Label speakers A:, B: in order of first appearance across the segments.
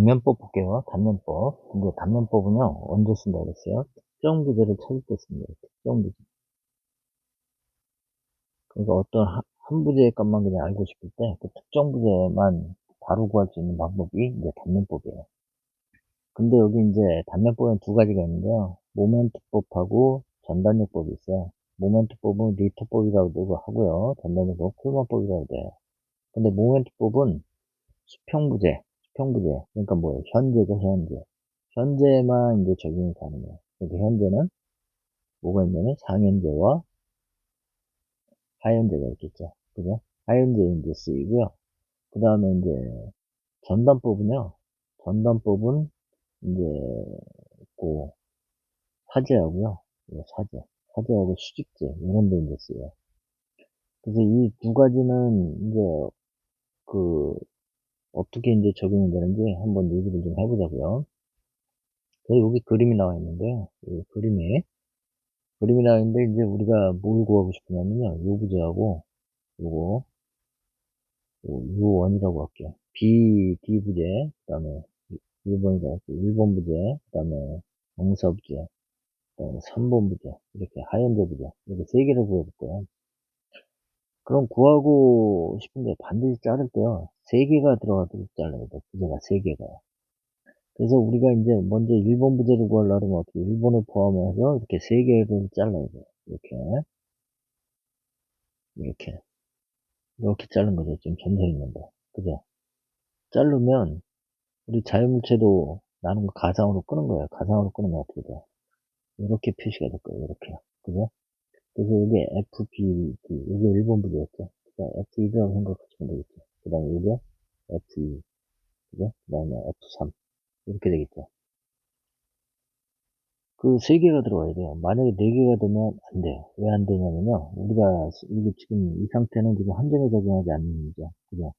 A: 단면법 볼게요. 단면법. 근데 단면법은요, 언제 쓴다 그랬어요? 특정 부재를 찾을 때 씁니다. 특정 부재. 그러니까 어떤 한 부재의 값만 그냥 알고 싶을 때, 그 특정 부재만 바로 구할 수 있는 방법이 이제 단면법이에요. 근데 여기 이제 단면법은 두 가지가 있는데요. 모멘트법하고 전단요법이 있어요. 모멘트법은 리터법이라고도 하고요. 전단요법 쿨먼법이라고 돼요. 근데 모멘트법은 수평부재. 그러니까 뭐예요? 현재죠, 현재. 현재만 이제 적용이 가능해요. 그래서 현재는 뭐가 있냐면 상현재와 하현재가 있겠죠. 그죠? 하현재 이제 쓰이고요. 그 다음에 이제 전단법은요. 전단법은 이제 그 사제하고요. 사제. 사제하고 수직제 이런 데 이제 쓰여요. 그래서 이 두 가지는 이제 그 어떻게 이제 적용이 되는지 한번 얘기를 좀 해보자고요. 그래서 여기 그림이 나와 있는데요. 이 그림이 나와 있는데 이제 우리가 뭘 구하고 싶으냐면요. 요 부재하고 요거 U1이라고 할게요. B, D 부재, 그 다음에 1번이라고 할게요. 1번 부재, 그 다음에 정사 부재, 그 다음에 3번 부재, 이렇게 하연재 부재, 이렇게 세 개를 구해볼 거예요. 그럼 구하고 싶은데 반드시 자를 때요. 세 개가 들어가도록 잘라야 돼. 부재가 세 개가. 그래서 우리가 이제 먼저 1번 부재를 구하려면 어떻게 1번을 포함해서 이렇게 세 개를 잘라야 돼요. 이렇게. 이렇게 자른 거죠. 좀 점선 있는데. 그죠? 자르면 우리 자유물체도 나눈 거 가상으로 끄는 거예요. 가상으로 끊으면 어떻게 돼요? 이렇게 표시가 될 거예요. 이렇게요. 그죠? 그래서 이게 FP, 이게 1번 부재였죠. 그다음 F1이라고 생각하시면 되겠죠. 그 다음에 이게 F2, 그죠? 그 다음에 F3. 이렇게 되겠죠. 그 세 개가 들어가야 돼요. 만약에 네 개가 되면 안 돼요. 왜 안 되냐면요. 우리가, 이게 지금 이 상태는 지금 함정에 적용하지 않는 거죠. 그죠?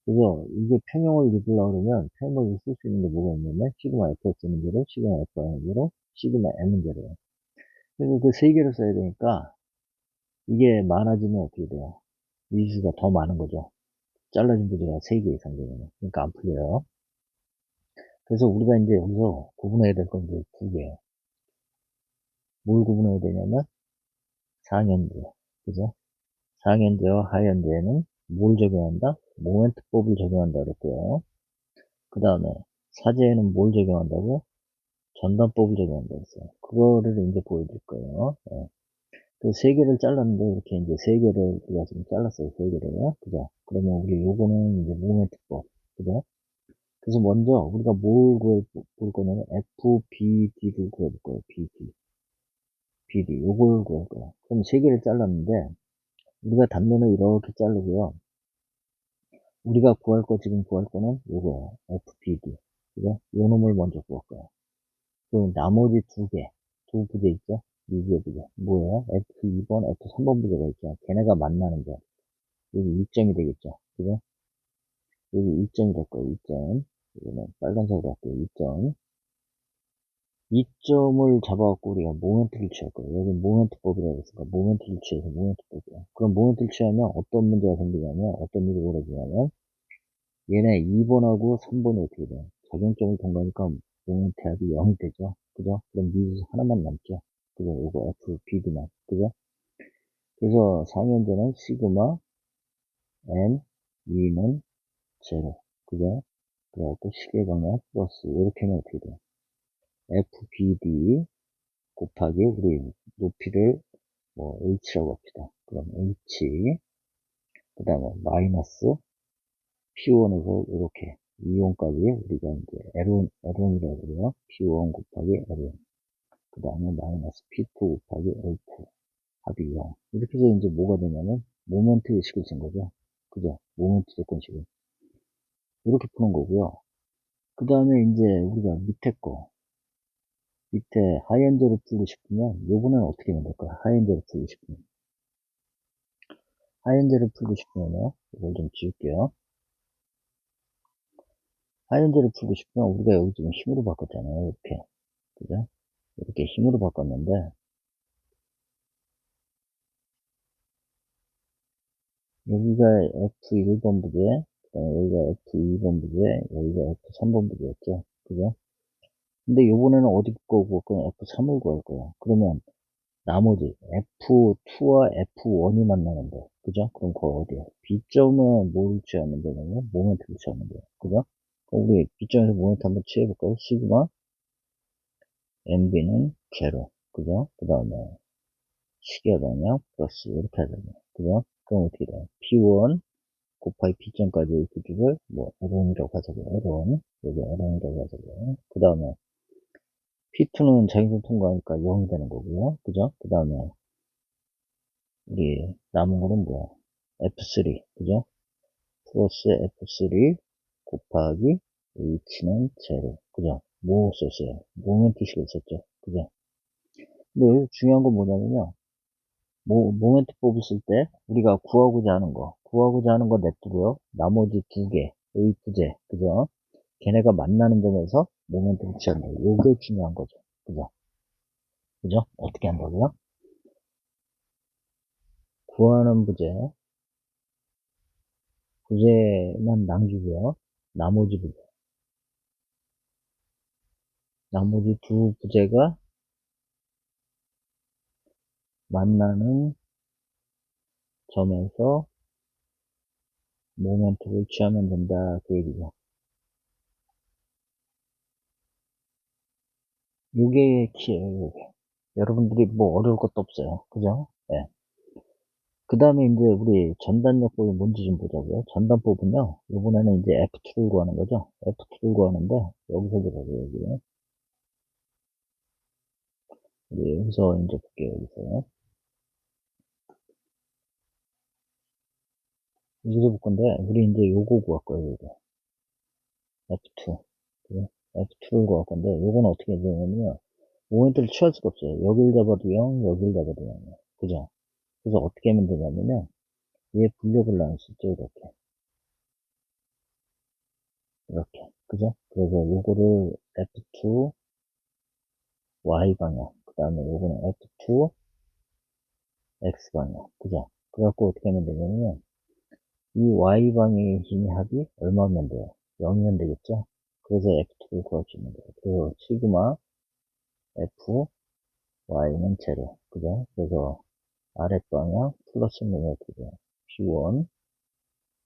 A: 그래서 이게 평형을 입으려고 그러면 평형을 쓸 수 있는 게 뭐가 있냐면 시그마 fx 문제로 시그마 fy 문제로 시그마 m 문제로요. 그래서 그 세 개를 써야 되니까 이게 많아지면 어떻게 돼요? 미수가 더 많은 거죠. 잘라진 부지가 3개 이상 되면. 그러니까 안 풀려요. 그래서 우리가 이제 여기서 구분해야 될 건 이제 두 개예요. 뭘 구분해야 되냐면 상현재. 그죠? 상현재와 하현재는 뭘 적용한다? 모멘트법을 적용한다 그랬고요. 그 다음에 사제에는 뭘 적용한다고요? 전단법을 적용한다 했어요. 그거를 이제 보여드릴 거예요. 예. 그 세 개를 잘랐는데, 이렇게 이제 세 개를 우리가 지금 잘랐어요. 세 개를요. 그죠? 그러면 우리 요거는 이제 모멘트법. 그죠? 그래서 먼저 우리가 뭘 볼 거냐면 FBD를 구해볼 거예요. BD. 요걸 구할 거예요. 그럼 세 개를 잘랐는데, 우리가 단면을 이렇게 자르고요. 우리가 구할 거, 지금 구할 거는 요거예요. FBD. 그죠? 요 놈을 먼저 구할 거예요. 그럼 나머지 두 부재 있죠? 미지의 부재. 뭐예요? F2번, F3번 부재가 있죠. 걔네가 만나는 거. 여기 이점이 되겠죠. 그죠? 여기 이점이 될 거예요. 이점. 이거는 빨간색으로 할게요. 이점. 이점을 잡아갖고 우리가 모멘트를 취할 거예요. 여기 모멘트법이라고 했으니까 모멘트를 취해서 모멘트법이에요. 그럼 모멘트를 취하면 어떤 문제가 생기냐면, 어떤 일이 벌어지냐면, 얘네 2번하고 3번이 어떻게 돼요? 적용점을 통과하니까 모멘트 합이 0이 되죠. 그죠? 그럼 미수 하나만 남죠. 그죠? 요거 F, BD만. 그죠? 그래서 상현제는 시그마, N, 2는 제로. 그죠? 그래갖고 시계방향 플러스. 이렇게 하면 어떻게 돼요? FBD 곱하기 우리 높이를 뭐 H라고 합시다. 그럼 H, 그 다음에 마이너스 P1에서 이렇게 이온까지 우리가 이제 L1이라고 그래요. P1 곱하기 L1. 그 다음에 마이너스 P2 곱하기 L2. 합이 0. 이렇게 해서 이제 뭐가 되냐면, 모멘트 식을 쓴 거죠. 그죠? 모멘트 조건식을. 이렇게 푸는 거고요. 그 다음에 이제 우리가 밑에 하이엔저를 풀고 싶으면, 요번에는 어떻게 하면 될까요? 하이엔저를 풀고 싶으면. 하이엔저를 풀고 싶으면요. 이걸 좀 지울게요. 하이엔저를 풀고 싶으면 우리가 여기 지금 힘으로 바꿨잖아요. 이렇게. 그죠? 이렇게 힘으로 바꿨는데, 여기가 F1번 부재, 그 여기가 F2번 부재, 여기가 F3번 부재였죠. 그죠? 근데 요번에는 어디 거 구할 거냐? F3을 구할 거야. 그러면 나머지 F2와 F1이 만나는데, 그죠? 그럼 그거 어디야? B점은 뭐를 취하면 되냐면, 모멘트를 취하면 돼요. 그죠? 그럼 우리 B점에서 모멘트 한번 취해볼까요? 시그마 MB는 제로. 그죠? 그 다음에 시계 방향 플러스 이렇게 하잖아요. 그죠? 그럼 어떻게 돼요? P1 곱하기 B점까지의 구주를 뭐 L1이라고 하자고요. L1 여기 L1이라고 하자고요. 그 다음에 P2는 자기선 통과하니까 0이 되는 거고요. 그죠? 그 다음에 우리 남은 거는 뭐야? F3 그죠? 플러스 F3 곱하기 H는 제로. 그죠? 뭐 썼어요? 모멘트식을 썼죠. 그죠? 근데 여기서 중요한 건 뭐냐면요. 모멘트 뽑았을 때 우리가 구하고자 하는 거 냅두고요. 나머지 두 개, A 부재, 그죠? 걔네가 만나는 점에서 모멘트를 취한다. 요게 중요한 거죠. 그죠? 그죠? 어떻게 한다고요? 구하는 부재만 남기고요. 나머지 부재, 나머지 두 부재가 만나는 점에서 모멘트를 취하면 된다. 그 얘기죠. 요게 키예요, 요게. 여러분들이 뭐 어려울 것도 없어요. 그죠? 예. 그 다음에 이제 우리 전단요법이 뭔지 좀 보자고요. 전단법은요, 이번에는 이제 F2를 구하는 거죠. F2를 구하는데, 여기서 보자고요, 여기. 우리 여기서 이제 볼게요, 여기서. 여기서 볼 건데, 우리 이제 요거 구할 거예요, 요거. F2. 그죠? F2를 구할 건데, 요거는 어떻게 되냐면요. 모멘트를 취할 수가 없어요. 여길 잡아도 0, 여길 잡아도 0이에요. 그죠? 그래서 어떻게 하면 되냐면요. 얘 분력을 나눌 수 있죠, 이렇게. 이렇게. 그죠? 그래서 요거를 F2, Y 방향. 그 다음에 요거는 F2, X방향. 그죠? 그래갖고 어떻게 하면 되냐면, 이 Y방향의 힘의 합이 얼마면 돼요? 0이면 되겠죠? 그래서 F2를 구할 수 있는 거예요. 그래서 시그마 F, Y는 제로. 그죠? 그래서 아랫방향 플러스는 어떻게 돼요? P1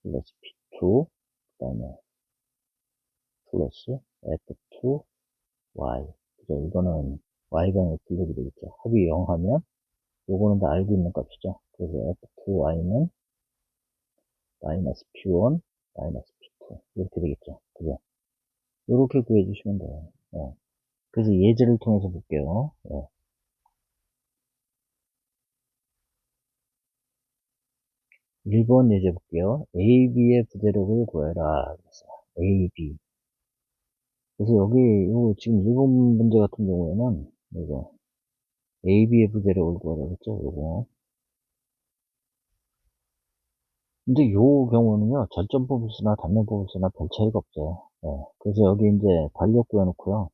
A: 플러스 P2, 그 다음에 플러스 F2, Y. 그죠? 이거는 Y방향의 분력이 되겠죠? 합이 0 하면, 요거는 다 알고 있는 값이죠? 그래서 F2Y는 마이너스 P1, 마이너스 P2. 이렇게 되겠죠. 그죠? 이렇게 구해주시면 돼요. 예. 그래서 예제를 통해서 볼게요. 예. 1번 예제 볼게요. AB의 부재력을 구해라. 그래서 AB. 그래서 여기, 요 지금 1번 문제 같은 경우에는, 이거, AB의 부재력을 구하라 그랬죠? 요거. 근데 요 경우는요, 절전 뽑을 쓰나 단면 뽑을 쓰나 별 차이가 없어요. 예. 그래서 여기 이제 달력 구해놓고요.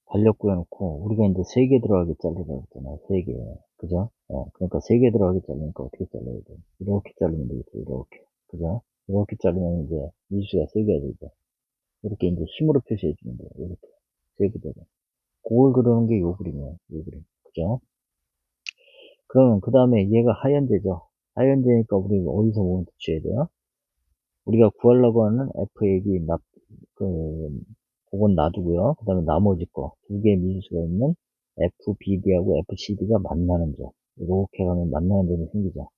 A: 달력 구해놓고 우리가 이제 3개 들어가게 자르라고 했잖아요. 3개. 그죠? 그러니까 3개 들어가게 자르니까 어떻게 잘라야 돼? 이렇게 자르면 되겠죠. 이렇게. 그죠? 이렇게 자르면 이제 미수가 3개가 되죠. 이렇게 이제 힘으로 표시해 주면 돼요. 이렇게. 3개대로. 그걸 그리는 게 요 그림이에요. 요 그림. 그죠? 그러면 그 다음에 얘가 하얀재죠. 하얀재니까 우리 어디서 모멘트 취해야 돼요? 우리가 구하려고 하는 FAB 그건 놔두고요. 그 다음에 나머지 거, 두 개의 미지수가 있는 FBD하고 FCD가 만나는 점. 이렇게 가면 만나는 점이 생기죠.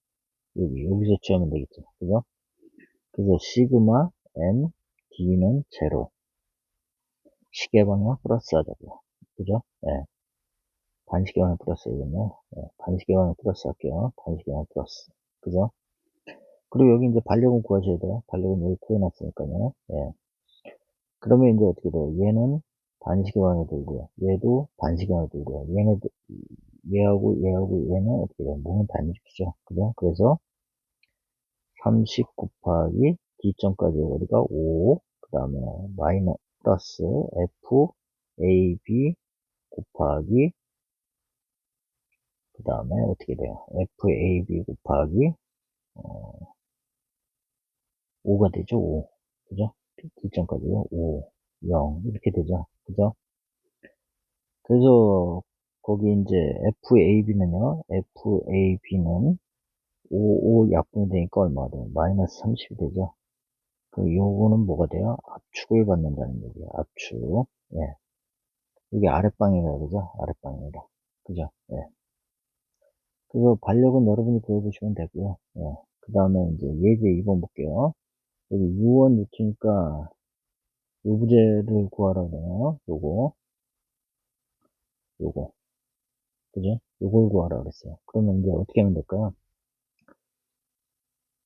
A: 여기서 취하면 되겠죠. 그죠? 그래서 시그마 M, D는 제로. 시계 방향 플러스 하자고요. 그죠? 예. 반시계 방향 플러스 이거는요. 예. 반시계 방향 플러스 할게요. 반시계 방향 플러스. 그죠? 그리고 여기 이제 반력은 구하셔야 돼요. 반력은 여기 구해놨으니까요. 예. 그러면 이제 어떻게 돼요? 얘는 반시계방에 돌고요. 얘도 반시계방에 돌고요. 얘하고 얘는 어떻게 돼요? 몸은 반시죠. 그죠? 그래서 30 곱하기 D점까지 어디가 5, 그 다음에 마이너스 플러스 F, A, B 곱하기, 그 다음에 어떻게 돼요? F, A, B 곱하기, 5가 되죠, 5. 그죠? T점까지요, 5, 0. 이렇게 되죠. 그죠? 그래서, 거기 이제 FAB는요, FAB는 5 약분이 되니까 얼마가 돼요? 마이너스 30이 되죠. 그 요거는 뭐가 돼요? 압축을 받는다는 얘기예요. 압축. 예. 이게 아랫방이라 그러죠? 아랫방이라. 그죠? 예. 그래서 반력은 여러분이 구해보시면 되고요. 예. 그 다음에 이제 예제 2번 볼게요. 여기 U1 유치니까 요부제를 구하라 그래요. 요거. 그죠? 요걸 구하라 그랬어요. 그러면 이제 어떻게 하면 될까요?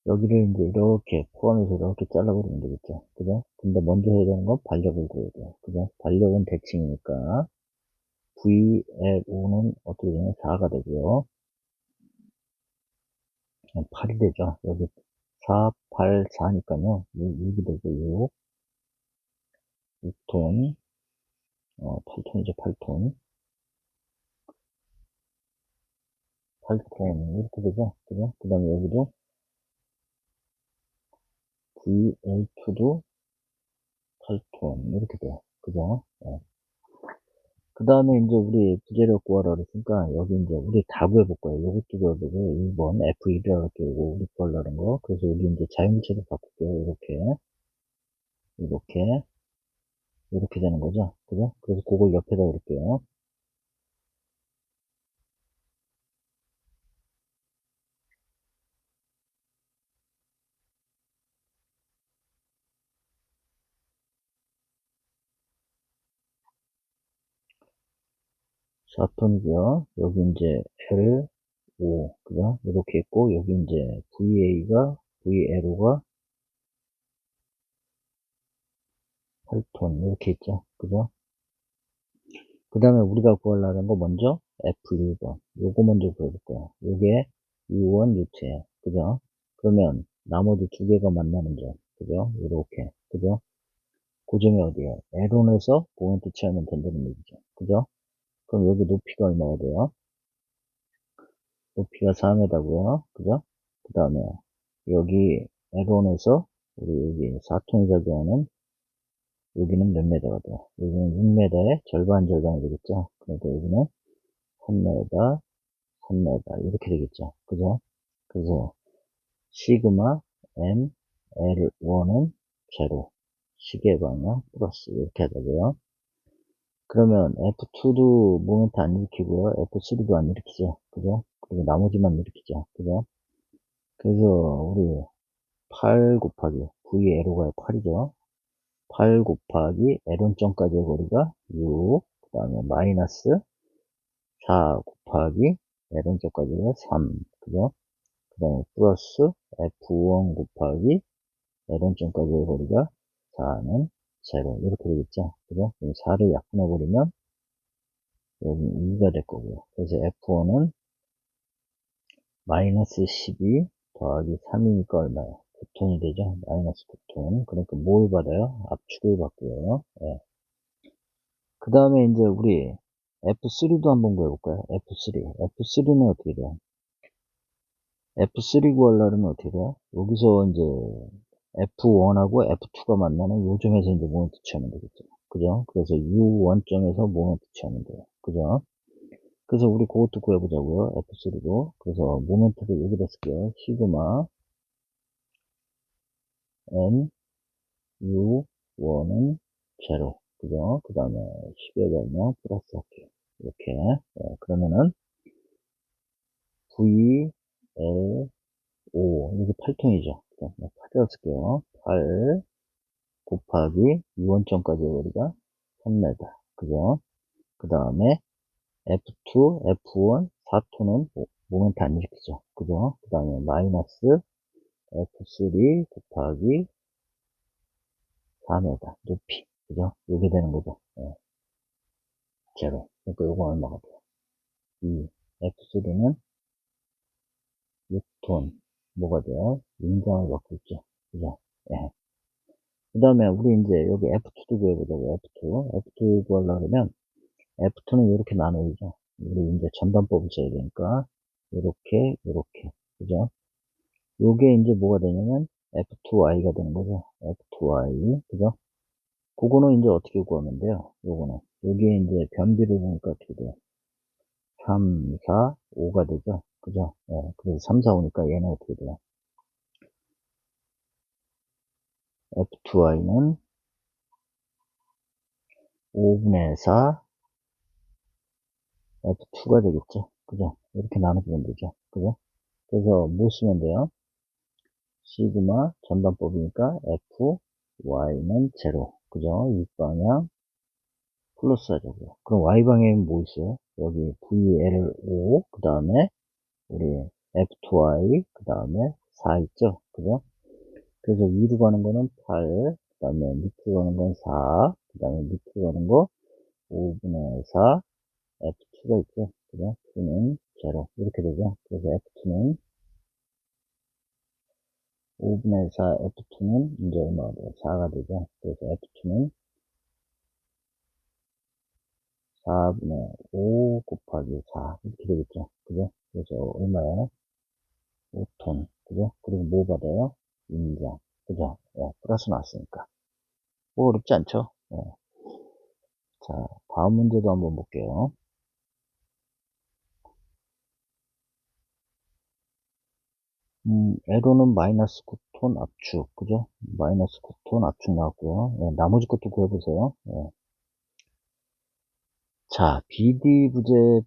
A: 여기를 이제 이렇게 포함해서 이렇게 잘라버리면 되겠죠. 그죠? 근데 먼저 해야 되는 건 반력을 구해야 돼요. 그죠? 반력은 대칭이니까 VLO는 어떻게 되냐면 4가 되고요. 8이 되죠. 여기 4, 8, 4니까요. 6이 되고 6톤, 8톤이죠. 8톤. 8톤 이렇게 되죠. 그죠? 그 다음에 여기도 VL2도 8톤 이렇게 돼요. 그죠? 예. 그 다음에 이제 우리 부재력 구하라 그랬으니까 여기 이제 우리 다 구해볼 거예요. 요것도 구해보고 1번 F1이라고 할게요. 이거 우리 구하려는 거. 그래서 여기 이제 자연물체도 바꿀게요. 이렇게 되는 거죠. 그죠? 그래서 그걸 옆에다 놓을게요. 4톤이고요. 여기 이제 L, 5, 그죠? 이렇게 있고, 여기 이제 VLO가 8톤, 이렇게 있죠. 그죠? 그 다음에 우리가 구하려는 거 먼저 F1번. 요거 먼저 구해볼 거예요. 요게 U1 유체예요. 그죠? 그러면 나머지 두 개가 만나는 점. 그죠? 이렇게. 그죠? 고점이 어디에요? L1에서 모멘트 취하면 된다는 얘기죠. 그죠? 그럼 여기 높이가 얼마가 돼요? 높이가 4m고요. 그죠? 그 다음에 여기 L1에서 우리 여기 4톤이 작용하는 여기는 몇 메다가 돼요? 여기는 6m의 절반이 되겠죠? 그러니까 여기는 3m, 3m 이렇게 되겠죠. 그죠? 그래서 시그마 M L1은 제로, 시계 방향 플러스 이렇게 하자고요. 그러면 F2도 모멘트 안 일으키고요. F3도 안 일으키죠. 그죠? 그리고 나머지만 일으키죠. 그죠? 그래서 우리 8 곱하기 VLO가 8이죠. 8 곱하기 L1점까지의 거리가 6, 그 다음에 마이너스 4 곱하기 L1점까지가 3, 그죠? 그 다음에 플러스 F1 곱하기 L1점까지의 거리가 4는 0, 이렇게 되겠죠? 그죠? 4를 약분해버리면 여기 2가 될 거고요. 그래서 F1은 마이너스 12 더하기 3이니까 얼마예요? 9톤이 되죠? 마이너스 9톤. 그러니까 뭘 받아요? 압축을 받고요. 예. 그 다음에 이제 우리 F3도 한번 구해볼까요? F3는 어떻게 돼요? F3 구하려면 어떻게 돼요? 여기서 이제 F1하고 F2가 만나는 요점에서 이제 모멘트 취하면 되겠죠. 그죠? 그래서 U1점에서 모멘트 취하면 돼요. 그죠? 그래서 우리 그것도 구해보자고요. F3도. 그래서 모멘트를 여기다 쓸게요. 시그마 N U1은 제로. 그죠? 그 다음에 10의 별명 플러스 할게요. 이렇게. 네, 그러면은 V, L, O. 이게 8통이죠. 8이라고 쓸게요. 8 곱하기 유원점까지의 거리가 3m. 그죠? 그 다음에 F2, F1, 4톤은 모멘트 안 일으키죠. 그죠? 그 다음에 마이너스 F3 곱하기 4m. 높이. 그죠? 이게 되는 거죠. 네. 제로. 그러니까 요거 얼마가 돼요? 이 F3는 6톤. 뭐가 돼요? 인정을 받고 있죠. 그죠? 예. 그 다음에 우리 이제 여기 F2도 구해보자고. F2 구하려면 F2는 이렇게 나누죠. 우리 이제 전단법을 써야 되니까 이렇게 그죠? 요게 이제 뭐가 되냐면 F2Y가 되는 거죠. F2Y. 그죠? 그거는 이제 어떻게 구하면 돼요? 요거는. 여기에 이제 변비를 보니까 어떻게 돼요? 3, 4, 5가 되죠. 그죠? 예, 그래서 3, 4, 5니까 얘는 어떻게 돼요? F2Y는 5분의 4 F2가 되겠죠. 그죠? 이렇게 나눠주면 되죠. 그죠? 그래서 뭐 쓰면 돼요? 시그마 전반법이니까 F, Y는 0. 그죠? U방향 플러스 하자고요. 그럼 Y방향은 뭐 있어요? 여기 VLO, 그 다음에 우리 F2Y, 그 다음에 4 있죠? 그죠? 그래서 위로 가는 거는 8, 그 다음에 밑으로 가는 건 4, 그 다음에 밑으로 가는 거 5분의 4, F2가 있죠? 그죠? 2는 0. 이렇게 되죠? 그래서 F2는 5분의 4, F2는 이제 얼마가 돼요? 4가 되죠? 그래서 F2는 4분의 5 곱하기 4. 이렇게 되겠죠? 그죠? 그래서 얼마야? 5톤. 그죠? 그리고 뭐 받아요? 인장. 그죠? 예, 플러스 나왔으니까. 뭐 어렵지 않죠? 예. 자, 다음 문제도 한번 볼게요. 에로는 마이너스 9톤 압축. 그죠? 마이너스 9톤 압축 나왔고요. 예, 나머지 것도 구해보세요. 예. 자, BD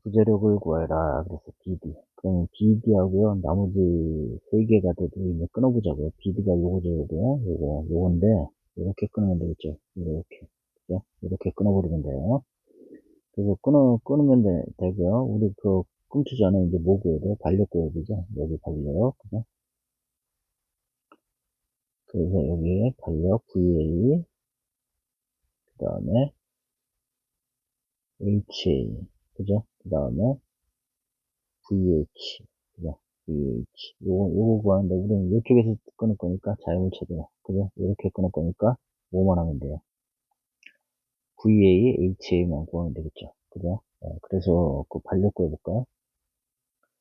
A: 부재력을 구해라. 그래서 BD. 그럼 BD하고요, 나머지 세 개가 돼도 이제 끊어보자고요. BD가 요거죠, 요건데, 이렇게 끊으면 되겠죠. 이렇게. 그죠? 이렇게 끊어버리면 돼요. 그래서 끊으면 되고요. 우리 끊기 전에 이제 뭐 구해야 돼요? 반력 구해야 되죠? 여기 반력. 그죠? 그래서 여기에 반력 VA, 그 다음에 HA. 그죠? 그 다음에 VH. 그죠? VH. 요거 구하는데, 우리는 이쪽에서 끊을 거니까 자유물체죠. 그죠? 이렇게 끊을 거니까, 뭐만 하면 돼요? VA, HA만 구하면 되겠죠. 그죠? 그래서 그 반력 구해볼까요?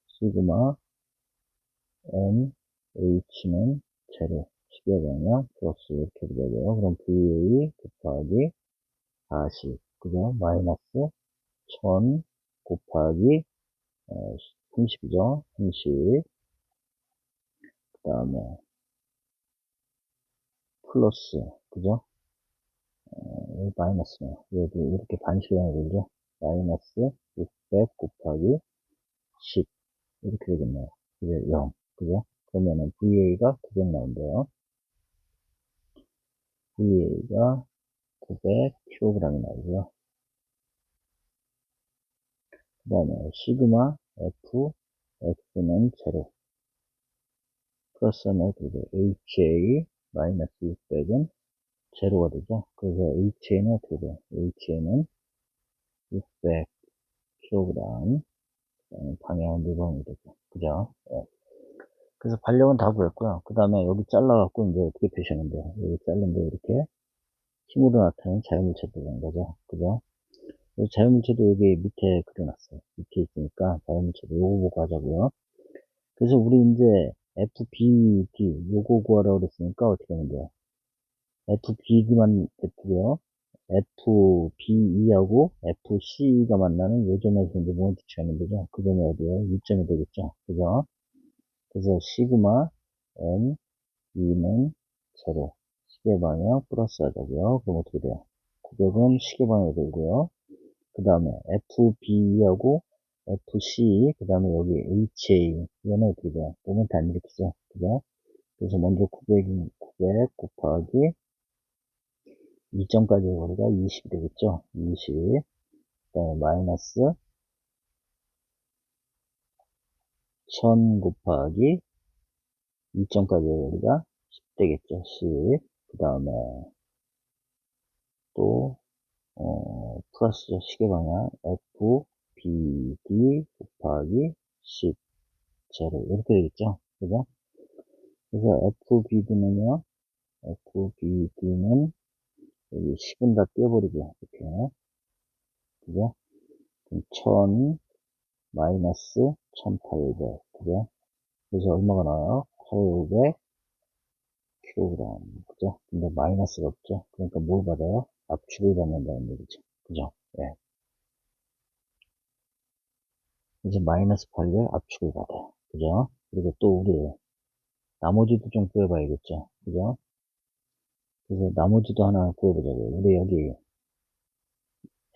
A: 시그마 M, H는 제로. 시계 방향 플러스 이렇게 되고요. 그럼 VA 곱하기 40. 그죠? 마이너스 1000 곱하기 30이죠. 30. 그 다음에 플러스. 그죠? 마이너스네요. 얘도 이렇게 반시간이 되죠? 마이너스 600 곱하기 10. 이렇게 되겠네요. 이제 0. 그죠? 그러면은 VA가 900 나온대요. VA가 900kg이 나오고요. 그 다음에 시그마 F, X는 0. 플러스는 그리고 HA 마이너스 600은 제로가 되죠. 그래서 HA는 어떻게 돼요? HA는 600kg. 방향은 무방이 되죠. 그죠? 예. 그래서 반력은 다 구했고요. 그 다음에 여기 잘라갖고 이제 어떻게 표시하면 돼요? 여기 자른데 이렇게 힘으로 나타내는 자유물체도 되는 거죠. 그죠? 자유물체도 여기 밑에 그려놨어요. 밑에 있으니까 자유물체도 요거 보고 하자고요. 그래서 우리 이제 FBD 요거 구하라고 그랬으니까 어떻게 하면 돼요? FBD만 됐고요. FBE하고 FC가 만나는 요점에서 이제 뭐 취하면 되죠? 그 점이 어디에요? 이점이 되겠죠? 그죠? 그래서 시그마 M E는 0. 시계 방향 플러스 하자고요. 그럼 어떻게 돼요? 900은 시계 방향이 되고요. 그 다음에 FB하고 FC, 그 다음에 여기 HA, 얘는 어떻게 돼요? 모멘트 안 일으키죠? 그죠? 그래서 먼저 900 곱하기 2점까지 거리가 20이 되겠죠? 20. 그 다음에 마이너스 1000 곱하기 2점까지 거리가 10 되겠죠? 10. 그 다음에 또 플러스 시계 방향 F, B, D 곱하기 10, 0 이렇게 되겠죠? 그죠? 그래서 FBD는요, FBD는 여기 10은 다 떼어버리죠. 이렇게. 그죠? 그럼 1000 마이너스 1800. 그죠? 그래서 얼마가 나와요? 800 kg. 그죠? 근데 마이너스가 없죠? 그러니까 뭘 받아요? 압축을 받는다는 얘기죠. 그죠? 예. 이제 마이너스 8을 압축을 받아요. 그죠? 그리고 또 우리 나머지도 좀 구해봐야겠죠. 그죠? 그래서 나머지도 하나 구해보자고요. 우리 여기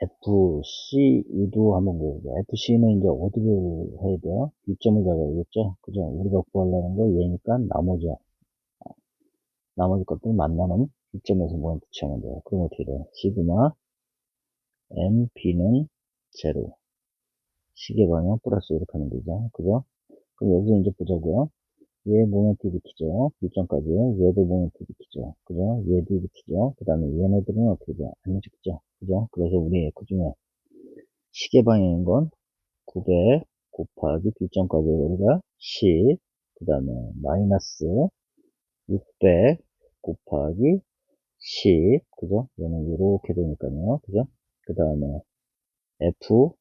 A: FC도 한번 구해보자. FC는 이제 어디를 해야 돼요? 이점을 잡아야겠죠? 그죠? 우리가 구하려는 거 얘니까 나머지 것들 만나는 이점에서 모멘트 취하면 돼요. 그럼 어떻게 돼요? 시그마 MB는 제로. 시계 방향 플러스 이렇게 하면 되죠. 그죠? 그럼 여기서 이제 보자고요. 얘 모멘트 일으키죠. 일점까지. 얘도 모멘트 일으키죠. 그죠? 얘도 일으키죠. 그 다음에 얘네들은 어떻게 돼요? 안 일으키죠. 그죠? 그래서 우리 그 중에 시계 방향인 건 900 곱하기 B점까지 우리가 10, 그 다음에 마이너스 600 곱하기 10, 그죠? 얘는 이렇게 되니까요. 그죠? 그 다음에 F,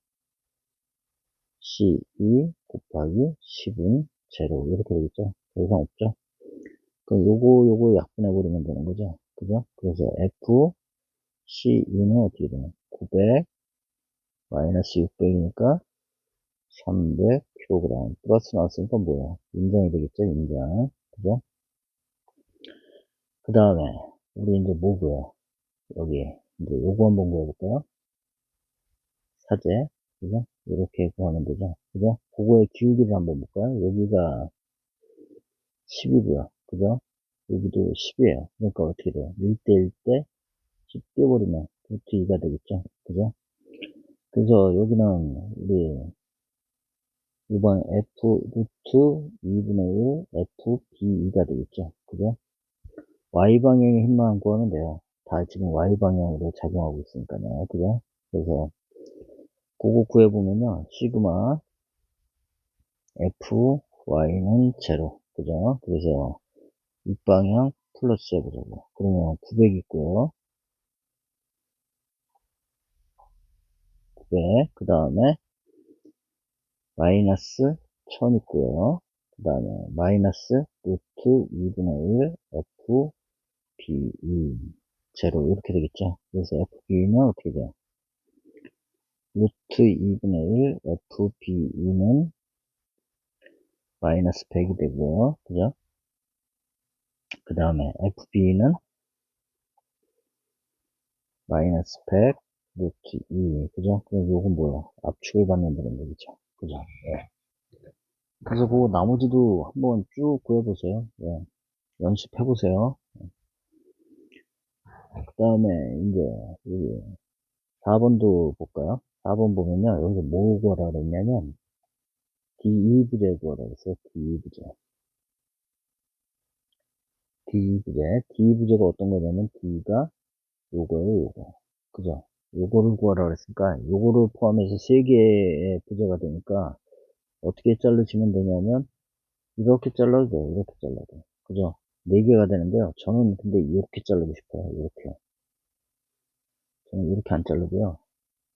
A: C2 곱하기 10은 제로. 이렇게 되겠죠? 더 이상 없죠? 그럼 요거 약분해버리면 되는 거죠? 그죠? 그래서 F, C2는 어떻게 되냐? 900 마이너스 600이니까 300kg. 플러스 나왔으니까 뭐야? 인정이 되겠죠? 인정. 그죠? 그 다음에, 우리 이제 뭐 구해요? 여기, 이제 요거 한번 구해볼까요? 사제. 그죠? 이렇게 구하면 되죠? 그죠? 그거의 기울기를 한번 볼까요? 여기가 10이고요. 그죠? 여기도 10이에요. 그러니까 어떻게 돼요? 1대1 때 10 떼버리면 루트 2가 되겠죠? 그죠? 그래서 여기는 우리 이번 F 루트 2분의 1 FB2가 되겠죠? 그죠? Y방향의 힘만 구하면 돼요. 다 지금 Y방향으로 작용하고 있으니까요. 그죠? 그래서 그거 구해보면요. 시그마 FY는 제로. 그죠? 그래서 윗방향 플러스 해보자고. 그러면 900 있고요. 900. 그 다음에 마이너스 1000 있고요. 그 다음에 마이너스 루트 2분의 1 FB2 제로 이렇게 되겠죠. 그래서 FB는 어떻게 돼요? 루트 2분의 1 FB2는 마이너스 100이 되고요. 그죠? 그 다음에 FB는 마이너스 100 루트 2. 그죠? 그럼 요건 뭐야? 압축을 받는다는 얘기죠. 그죠? 예. 그래서 그 나머지도 한번 쭉 구해보세요. 예. 연습해보세요. 그 다음에 이제 여기 4번도 볼까요? 4번 보면요. 여기서 뭐 구하라 그랬냐면 D2부재 구하라 그랬어요. D2부재. D2부재. D2부재가 어떤 거냐면 D가 요거예요. 요거. 그죠? 요거를 구하라 그랬으니까 요거를 포함해서 3개의 부재가 되니까 어떻게 자르시면 되냐면 이렇게 잘라도 돼요. 이렇게 잘라도 돼요. 그죠? 4개가 되는데요. 저는 근데 이렇게 자르고 싶어요. 이렇게. 저는 이렇게 안 자르고요.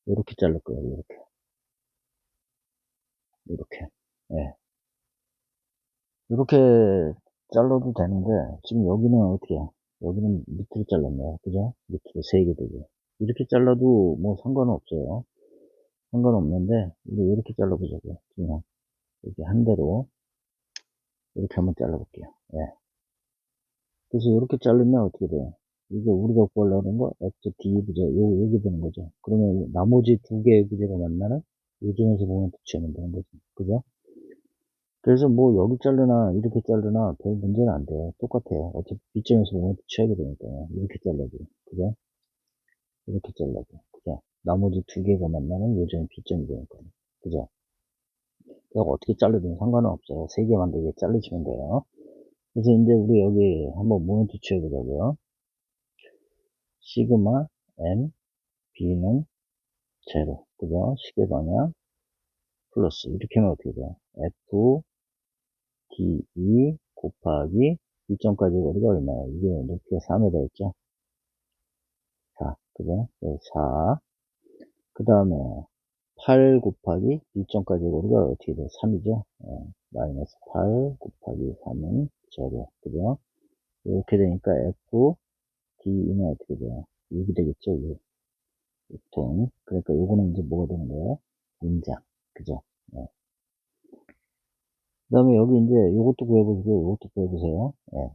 A: 이렇게 자를 거예요. 이렇게. 이렇게. 예. 이렇게 잘라도 되는데, 지금 여기는 어떻게 해요? 여기는 밑으로 잘랐네요. 그죠? 밑으로 3개 되게. 이렇게 잘라도 뭐 상관은 없어요. 상관은 없는데, 우리 이렇게 잘라보자고요. 그냥, 이렇게 한 대로, 이렇게 한번 잘라볼게요. 예. 그래서 이렇게 자르면 어떻게 돼요? 이게 우리가 구하려는 거, FD 부재, 여기 되는 거죠. 그러면 나머지 2개의 부재가 만나는 이 중에서 보면 붙이면 되는 거죠. 그죠? 그래서 뭐 여기 자르나 이렇게 자르나 별 문제는 안 돼요. 똑같아요. 어차피 B점에서 보면 취하게 되니까요. 이렇게 잘라도. 그죠? 이렇게 잘라도. 그죠? 나머지 2개가 만나는 요점이 B점이 되니까요. 그죠? 그래서 어떻게 자르든 상관은 없어요. 3개만 되게 자르시면 돼요. 그래서 이제 우리 여기 한번 모멘트 취해보자고요. 시그마 M B는 제로. 그죠? 시계 방향 플러스. 이렇게 하면 어떻게 돼요? F D2 곱하기 2점까지 거리가 얼마예요? 이게 높이가 4m 있죠? 4. 그죠? 4. 그 다음에 8 곱하기 2점까지 거리가 어떻게 돼요? 3이죠? 마이너스 8 곱하기 3은 제로. 그죠? 이렇게 되니까 F, D는 어떻게 돼요? 6이 되겠죠? 6. 6톤. 그러니까 요거는 이제 뭐가 되는 거예요? 인장. 그죠? 네. 그 다음에 여기 이제 요것도 구해보시고, 요것도 구해보세요. 네.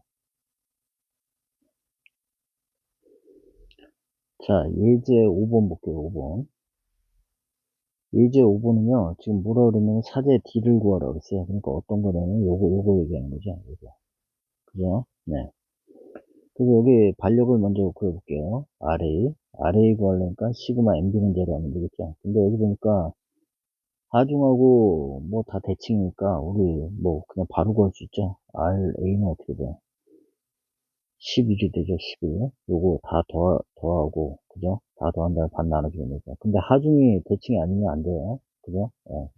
A: 자, 예제 5번 볼게요, 5번. 예제 5번은요, 지금 뭐라 그러면 사제 D를 구하라 그랬어요. 그러니까 어떤 거냐면 요거 얘기하는 거죠. 요거. 그죠? 네. 그래서 여기 반력을 먼저 구해볼게요. RA 구하려니까 시그마 MB는 제로 하면 되겠죠. 근데 여기 보니까 하중하고 뭐 다 대칭이니까 우리 뭐 그냥 바로 구할 수 있죠. RA는 어떻게 돼요? 11이 되죠, 11. 요거 다 더하고, 그죠? 다 더한 다음에 반 나눠주면 되죠. 근데 하중이 대칭이 아니면 안 돼요. 그죠? 예.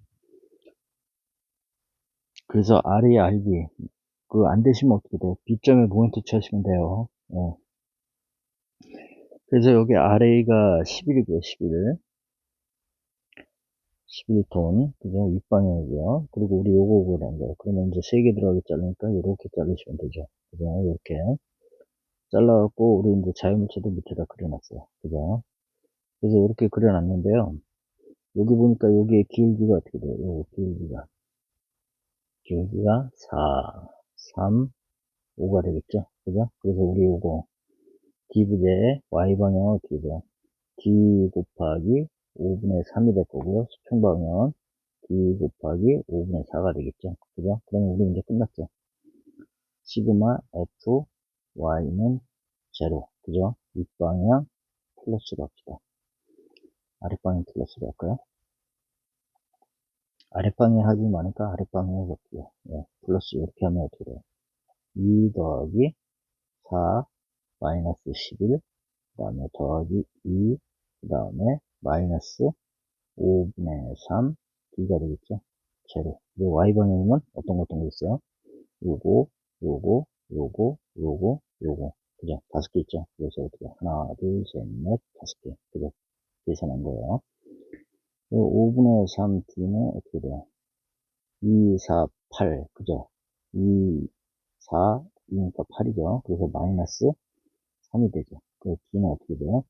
A: 그래서 RA, RB. 그 안 되시면 어떻게 돼요? B점에 모멘트 취하시면 돼요. 예. 그래서 여기 RA가 11이고요, 11. 11톤. 그죠? 윗방향이고요. 그리고 우리 요거 보라는 거예요. 그러면 이제 3개 들어가게 자르니까 이렇게 자르시면 되죠. 그죠? 이렇게. 잘라갖고, 우리 이제 자유물체도 밑에다 그려놨어요. 그죠? 그래서 이렇게 그려놨는데요. 여기 보니까 여기에 기울기가 어떻게 돼요? 요 기울기가 4, 3, 5가 되겠죠? 그죠? 그래서 우리 요거 D부재의 Y방향은 어떻게 돼요? D 곱하기 5분의 3이 될 거고요. 수평 방향은 D 곱하기 5분의 4가 되겠죠? 그죠? 그러면 우리 이제 끝났죠? 시그마 F, Y는 제로. 그죠? 윗방향 플러스로 합시다. 아랫방향 플러스로 할까요? 아랫방에 하지 많으니까 아랫방에 해볼게요. 예, 플러스 이렇게 하면 어떻게 돼요? 2 더하기 4 마이너스 11, 그 다음에 더하기 2, 그 다음에 마이너스 5분의 3, D가 되겠죠? 제로. 그리고 Y방향이면 어떤 거 있어요? 요거, 요거. 그죠? 5개 있죠? 그래서 어떻게, 하나, 둘, 셋, 넷, 5개. 그죠? 계산한 거예요. 5분의 3 D는 어떻게 돼요? 2, 4, 8. 그죠? 2, 4, 2니까 8이죠. 그래서 마이너스 3이 되죠. 그 D는 어떻게 돼요?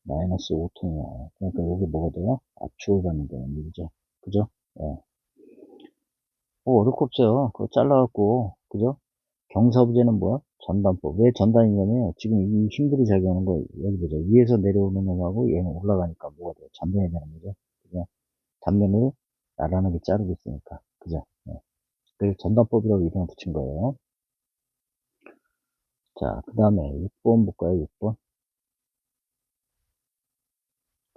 A: 마이너스 5톤이 나와요. 그러니까 여기 뭐가 돼요? 압축을 받는다는 얘기죠. 그죠? 예. 어려울 거 없어요. 그거 잘라갖고, 그죠? 경사부재는 뭐야? 전단법. 왜 전단이냐면, 지금 이 힘들이 작용하는 거, 여기 보죠. 위에서 내려오는 놈하고 얘는 올라가니까 뭐가 돼요? 전단이 되는 거죠. 그죠? 단면을 나란하게 자르고 있으니까. 그죠? 예. 그래서 전단법이라고 이름을 붙인 거예요. 자, 그 다음에 6번 볼까요? 6번.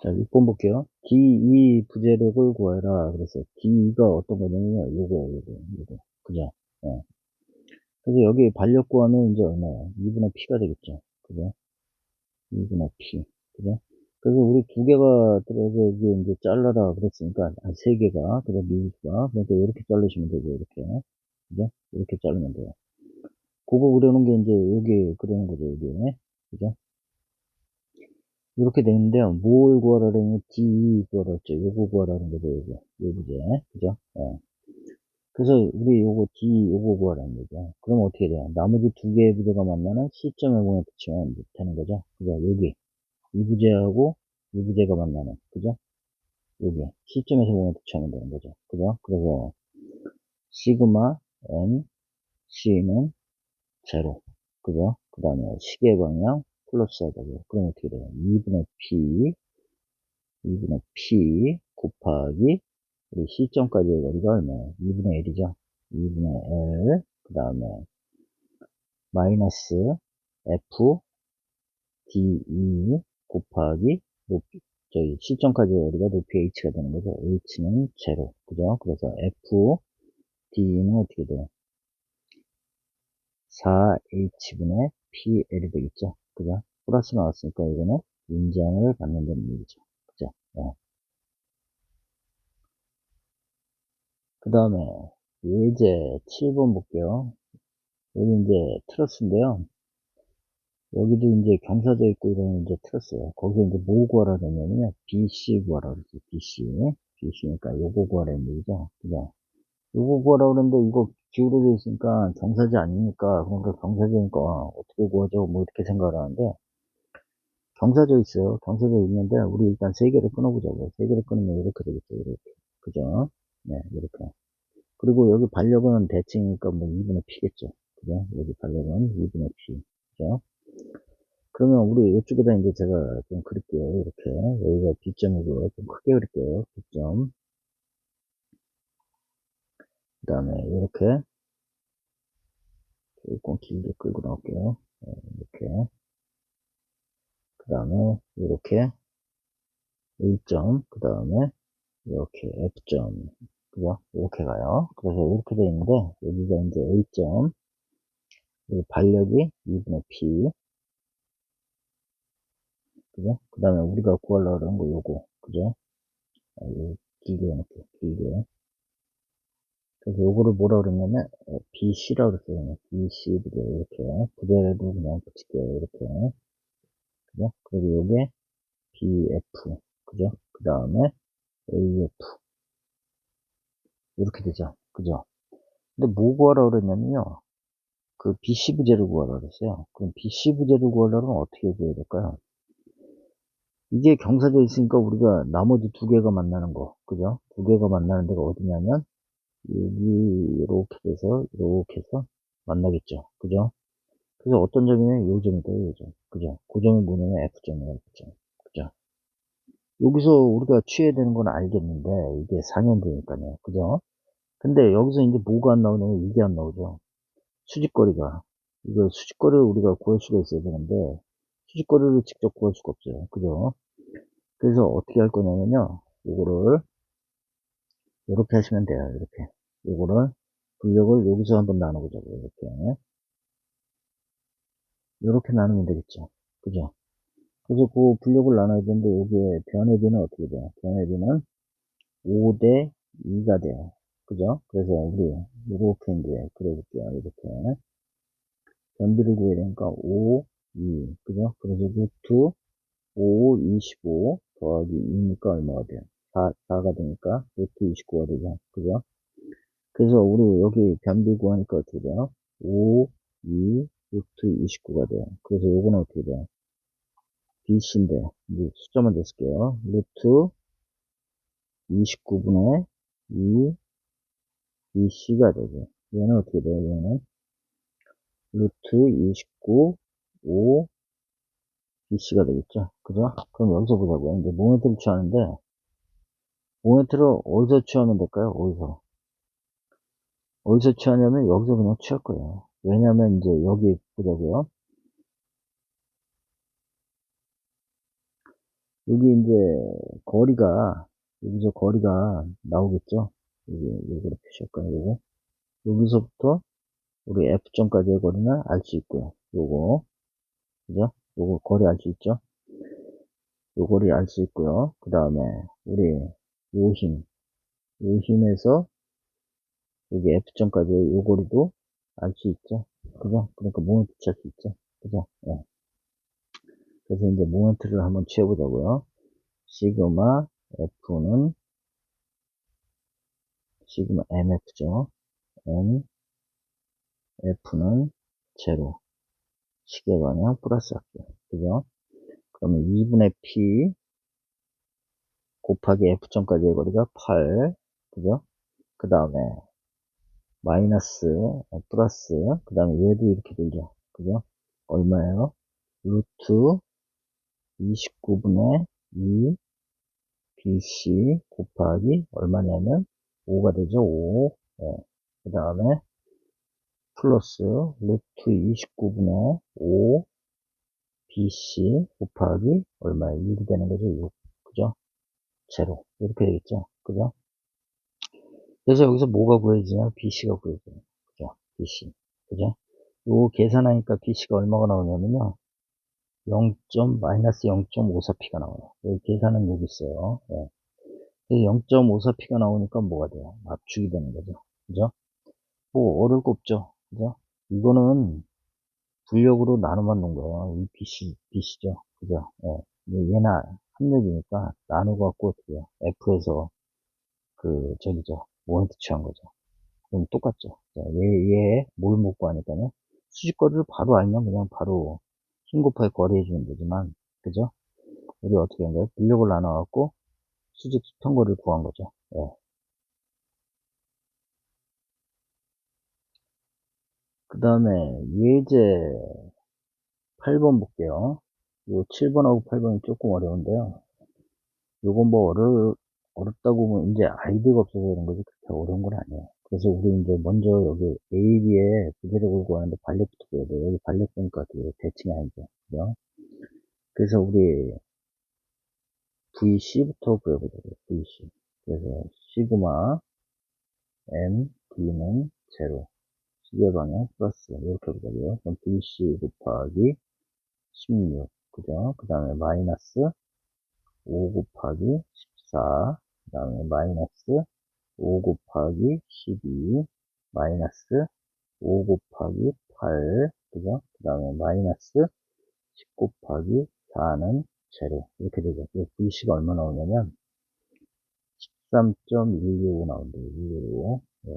A: 자, 6번 볼게요. D2 부재력을 구해라. 그래서 D가 어떤 거냐면요. 요거. 그죠? 예. 그래서 여기 반력 구하면 이제 얼마예요? 2분의 P가 되겠죠. 그죠? 2분의 P. 그죠? 그래서 우리 두 개가 들어서 이게 이제 잘라라 그랬으니까, 세 개가, 그래서 미수가. 그러니까 이렇게 자르시면 되죠. 이렇게. 그죠? 이렇게 자르면 돼요. 그거 그려놓은 게 이제 여기 그리는 거죠. 여기. 그죠? 이렇게 되는데요. 뭘 구하라는 D 구하라 했죠. 요거 구하라는 거죠. 요거. 요 부재. 그죠? 예. 그래서 우리 요거 D 요거 구하라는 거죠. 그럼 어떻게 돼요? 나머지 두 개의 부재가 만나는 C점에 보면 붙이면 되는 거죠. 그죠? 여기. 이 부재하고 이 부재가 만나는. 그죠? 여기. C점에서 보면 붙이면 되는 거죠. 그죠? 그래서 시그마 M C는 제로. 그죠? 그 다음에 시계 방향 플러스 하자고요. 그럼 어떻게 돼요? 2분의 P 곱하기 우리 C점까지의 거리가 얼마예요? 2분의 1이죠. 2분의 L 그 다음에 마이너스 F DE 곱하기 높이 저희 C점까지의 거리가 높이 H가 되는 거죠. H는 제로. 그죠? 그래서 F DE는 어떻게 돼요? 4H분의 PL이 되겠죠. 그죠? 플러스 나왔으니까 이거는 인정을 받는다는 얘기죠. 그죠? 네. 그 다음에 예제 7번 볼게요. 여기 이제 트러스인데요. 여기도 이제 경사져 있고 이러면 이제 트러스예요. 거기서 이제 뭐 구하라 그러냐면요. BC 구하라 그러죠. BC. BC니까 요거 구하라는 얘기죠. 그죠? 요거 구하라 그러는데 이거 기울어져 있으니까 경사지 아니니까, 그러니까 경사지니까 어떻게 구하죠? 뭐 이렇게 생각을 하는데, 경사져 있어요. 경사져 있는데, 우리 일단 세 개를 끊어보자고요. 세 개를 끊으면 이렇게 되겠죠. 이렇게. 그죠? 네, 이렇게. 그리고 여기 반력은 대칭이니까 뭐 2분의 P겠죠. 그죠? 여기 반력은 2분의 P. 그죠? 그러면 우리 이쪽에다 이제 제가 좀 그릴게요. 이렇게. 여기가 B점이고요. 좀 크게 그릴게요. B점. 그 다음에 이렇게. 조금 길게 끌고 나올게요. 네, 이렇게. 그 다음에 이렇게 A점. 그 다음에 이렇게 F점. 그죠? 이렇게 가요. 그래서 이렇게 돼 있는데, 여기가 이제 A점. 여기 반력이 2분의 P. 그죠? 그 다음에 우리가 구하려고 하는 거 요거. 그죠? 요 길게 해놓을게요. 길게. 그래서 요거를 뭐라 그랬냐면, BC라고 그랬어요. BC, 이렇게. 부재도 그냥 붙일게요. 이렇게. 그죠? 그리고 요게 BF. 그죠? 그 다음에 AF. 이렇게 되죠. 그죠? 근데 뭐 구하라 그랬냐면요. 그 BC 부재를 구하라 그랬어요. 그럼 BC 부재를 구하려면 어떻게 구해야 될까요? 이게 경사져 있으니까 우리가 나머지 두 개가 만나는 거. 그죠? 두 개가 만나는 데가 어디냐면, 여기 이렇게 돼서 이렇게 해서 만나겠죠. 그죠? 그래서 어떤 점이면 요 점이 돼요. 요 점. 그죠? 그 점이 뭐냐면 F점이에요. F점. 그죠? 여기서 우리가 취해야 되는 건 알겠는데 이게 상현되니까요. 그죠? 근데 여기서 이제 뭐가 안 나오냐면 이게 안 나오죠. 수직거리가. 이거 수직거리를 우리가 구할 수가 있어야 되는데 수직거리를 직접 구할 수가 없어요. 그죠? 그래서 어떻게 할 거냐면요. 이거를 이렇게 하시면 돼요. 이렇게. 이거를 분력을 여기서 한번 나눠보자고요. 이렇게. 이렇게 나누면 되겠죠. 그죠? 그래서 그 분력을 나눠야 되는데, 여기에 변의 비는 어떻게 돼요? 변의 비는 5 대 2가 돼요. 그죠? 그래서 우리, 이렇게 이제 그려볼게요. 이렇게. 변비를 구해야 되니까 5, 2. 그죠? 그래서 루트 5, 25 더하기 2니까 얼마가 돼요? 4가 되니까 루트 29가 되죠. 그죠? 그래서 우리 여기 변비 구하니까 어떻게 돼요? 5, 2, 루트 29가 돼요. 그래서 요거는 어떻게 돼요? BC인데, 이제 숫자만 냈을게요. 루트 29분의 2 BC가 되죠. 얘는 어떻게 돼요? 얘는 루트 29 5 BC가 되겠죠. 그죠? 그럼 여기서 보자고요. 이제 모멘트를 취하는데, 모멘트를 어디서 취하면 될까요? 어디서? 어디서 취하냐면 여기서 그냥 취할 거예요. 왜냐면 이제 여기 보자고요. 여기 이제 거리가, 여기서 거리가 나오겠죠? 여기, 여기로 표시할까요? 요거. 여기서부터 우리 F점까지의 거리는 알 수 있고요. 요거, 그죠? 요거 거리 알 수 있죠? 요 거리 알 수 있고요. 그 다음에 우리 요 힘, 요 힘에서 여기 F점까지의 요 거리도 알 수 있죠? 그죠? 그러니까 모멘트 취할 수 있죠? 그죠? 예. 그래서 이제 모멘트를 한번 취해보자고요. 시그마 F는 시그마 MF죠. MF는 제로. 시계 방향 플러스 할게요. 그죠? 그러면 2분의 P 곱하기 F점까지의 거리가 8. 그죠? 그 다음에 마이너스, 플러스, 그 다음에 얘도 이렇게 들죠. 그죠? 얼마예요? 루트 29분의 2 BC 곱하기 얼마냐면 5가 되죠. 5. 네. 그 다음에 플러스 루트 29분의 5 BC 곱하기 얼마에 1이 되는 거죠. 6. 그죠? 제로. 이렇게 되겠죠. 그죠? 그래서 여기서 뭐가 구해지냐? BC가 구해져요. 그죠? BC. 그죠? 요 계산하니까 BC가 얼마가 나오냐면요. 0. 마이너스 0.54P가 나와요. 여기 계산은 여기 있어요. 예. 0.54P가 나오니까 뭐가 돼요? 압축이 되는 거죠. 그죠? 뭐 어려울 거 없죠. 그죠? 이거는 분력으로 나눠만 놓은 거예요. 이 BC죠. 그죠? 예. 얘는 합력이니까 나누고 갖고 어떻게 해요? F에서 그 저기죠. 모멘트 취한 거죠. 그럼 똑같죠. 자, 얘 뭘 못 구하니까요. 수직거리를 바로 알면 그냥 바로 힘 곱하기 거리 해주면 되지만, 그죠? 우리 어떻게 한 거예요? 인력을 나눠갖고 수직 수평거리를 구한 거죠. 예. 그 다음에 예제 8번 볼게요. 요 7번하고 8번이 조금 어려운데요. 요건 뭐 어렵다고 보면 이제 아이디어가 없어서 그런 거지 그렇게 어려운 건 아니에요. 그래서 우리 이제 먼저 여기 A, B에 부재력을 구하는데 반력부터 구해야 돼요. 여기 반력 보니까 어떻게 대칭이 아니죠. 그죠? 그래서 우리 VC부터 구해보자고요. VC. 그래서 시그마 M, D는 제로. 시계 방향 플러스. 이렇게 보자고요. 그럼 VC 곱하기 16. 그죠? 그 다음에 마이너스 5 곱하기 14. 그 다음에 마이너스 5 곱하기 12. 마이너스 5 곱하기 8. 그죠? 그 다음에 마이너스 10 곱하기 4는 제로. 이렇게 되죠. VC가 얼마 나오냐면 13.125 나온대요. 125. 네.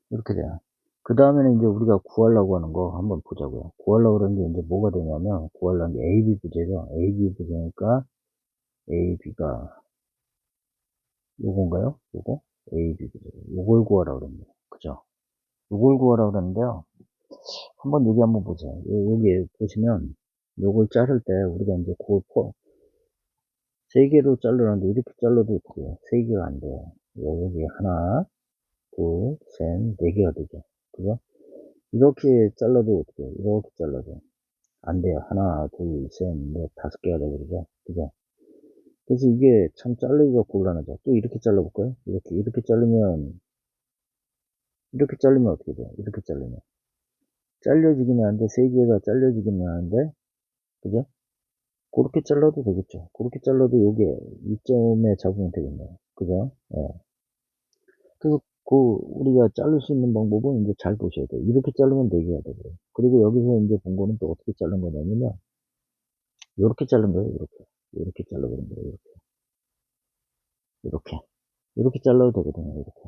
A: 이렇게 돼요. 그 다음에는 이제 우리가 구하려고 하는 거 한번 보자고요. 구하려고 하는 게 이제 뭐가 되냐면, 구하려는 게 AB 부재죠. AB 부재니까 AB가 요건가요? 요거? AB 부재. 요걸 구하라고 그럽니다. 그죠? 요걸 구하라고 그러는데요. 한번 여기 한번 보세요. 여기 보시면 요걸 자를 때 우리가 이제 세 개로 자르는데 이렇게 잘라도 어떻게 해요? 세 개가 안 돼요. 여기 하나, 둘, 셋, 네 개가 되죠. 그죠? 이렇게 잘라도 어떻게 해요? 이렇게 잘라도 안 돼요. 하나, 둘, 셋, 넷, 다섯 개가 되거든요. 그죠? 그래서 이게 참 자르기가 곤란하죠. 또 이렇게 잘라볼까요? 이렇게 자르면 어떻게 돼요? 이렇게 자르면. 잘려지기는 하는데, 세 개가 잘려지기는 하는데, 그죠? 그렇게 잘라도 되겠죠. 그렇게 잘라도 요게 이점에 잡으면 되겠네요. 그죠? 예. 그래서 우리가 자를 수 있는 방법은 이제 잘 보셔야 돼요. 이렇게 자르면 4개가 되고요. 그리고 여기서 이제 본 거는 또 어떻게 자른 거냐면요. 요렇게 자른 거예요, 이렇게. 이렇게 잘라버린 거예요, 이렇게. 이렇게. 이렇게 잘라도 되거든요, 이렇게.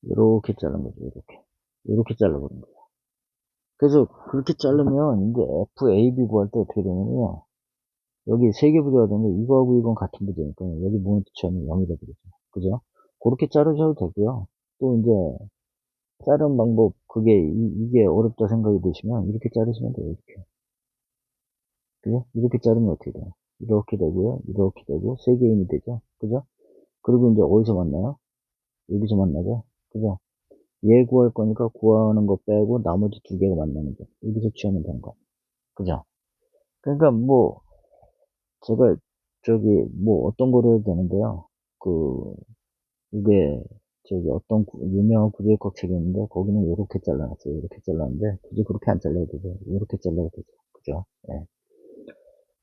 A: 이렇게 자른 거죠, 이렇게. 이렇게 잘라버린 거예요. 그래서 그렇게 자르면 이제 FAB 구할 때 어떻게 되냐면요. 여기 세 개 부재가 되는데 이거하고 이건 같은 부재니까 여기 모멘트 처음이 0이 되거든요. 그죠? 그렇게 자르셔도 되고요. 또 이제 자른 방법, 그게 이게 어렵다 생각이 드시면 이렇게 자르시면 돼요, 이렇게. 그죠? 이렇게 자르면 어떻게 돼요? 이렇게 되고요. 이렇게 되고 세 개의 힘이 되죠. 그죠? 그리고 이제 어디서 만나요? 여기서 만나죠. 그죠? 얘 구할 거니까 구하는 거 빼고 나머지 두 개가 만나는 거. 여기서 취하면 되는 거. 그죠? 그러니까 뭐 제가 저기 뭐 어떤 거를 해도 되는데요. 그 이게 저기 어떤 유명한 구조역학 책이 있는데 거기는 이렇게 잘라놨어요. 이렇게 잘랐는데 굳이 그렇게 안 잘라도 되죠. 이렇게 잘라도 되죠. 그죠? 예.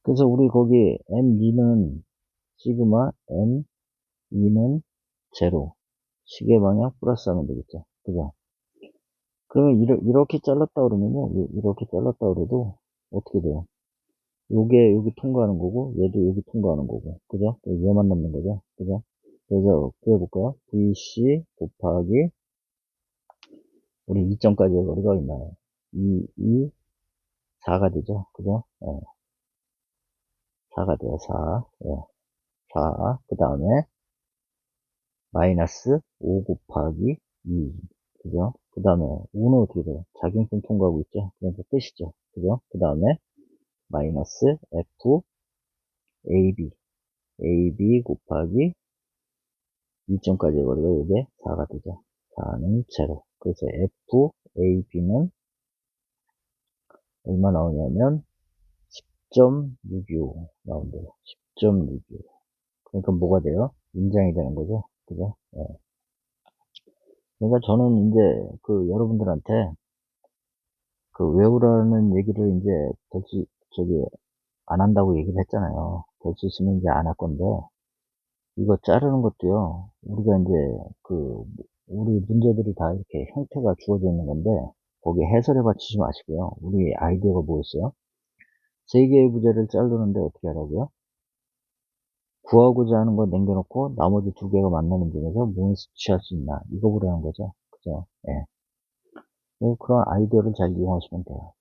A: 그래서 우리 거기 M2는 시그마, M2는 제로. 시계 방향 플러스 하면 되겠죠. 그죠? 그러면 이렇게 잘랐다 그러면요. 이렇게 잘랐다 그래도 어떻게 돼요? 요게 여기 통과하는 거고 얘도 여기 통과하는 거고 그죠? 얘만 남는 거죠. 그죠? 그래서 구해볼까요? VC 곱하기 우리 2점까지의 거리가 얼마예요? 4가 되죠. 그죠? 예, 4가 돼요. 4. 예, 4. 그 다음에 마이너스 5 곱하기 2. 그죠? 그 다음에 5는 어떻게 돼요? 작용점 통과하고 있죠? 그래서 끝이죠. 그죠? 그 다음에 마이너스 F AB AB 곱하기 2점까지의 거리가 이게 4가 되죠. 4는 제로. 그래서 F AB는 얼마 나오냐면 10.625 나온대요. 10.625. 그러니까 뭐가 돼요? 인장이 되는 거죠. 그죠? 예. 그러니까 저는 이제 여러분들한테 외우라는 얘기를 이제 저기 안 한다고 얘기를 했잖아요. 될 수 있으면 이제 안 할 건데 이거 자르는 것도요. 우리가 이제 우리 문제들이 다 이렇게 형태가 주어져 있는 건데 거기에 해설에 받치지 마시고요. 우리 아이디어가 뭐였어요? 세 개의 부재를 자르는데 어떻게 하라고요? 구하고자 하는 거 남겨놓고 나머지 두 개가 만나는 중에서 뭘 취할 수 있나 이거 보라는 거죠. 그죠? 예. 그런 아이디어를 잘 이용하시면 돼요.